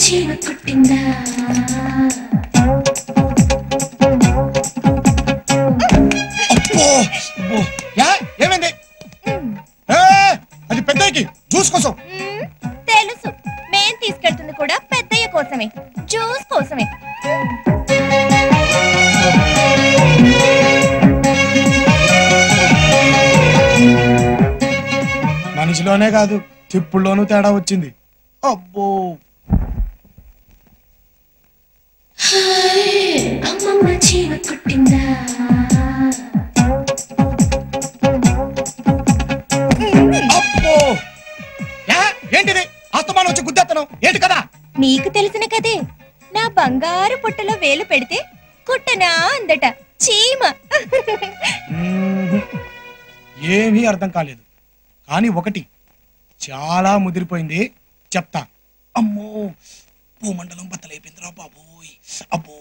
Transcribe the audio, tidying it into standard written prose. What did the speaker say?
చీమ కుట్టిందా ఏమైంది? అది పెద్దకి జ్యూస్ కోసం. తెలుసు, మేం తీసుకెళ్తుంది కూడా పెద్దయ్య కోసమే, జ్యూస్ కోసమే. మనిషిలోనే కాదు తిప్పుల్లోనూ తేడా వచ్చింది. అబ్బో అమ్మమ్మ చీమ కుట్టిందా అబ్బో ఏంటిది? ఆస్తమానం వచ్చి గుద్దేత్తనం ఏంటి కదా? నీకు తెలిసిన కదే, నా బంగారు పుట్టలో వేలు పెడితే కుట్టనా అందట చీమ. ఏమీ అర్థం కాలేదు. కానీ ఒకటి చాలా ముదిరిపోయింది చెప్తా. అమ్మో భూమండలం బద్దలైపోయిందిరా బాబోయ్. అబ్బో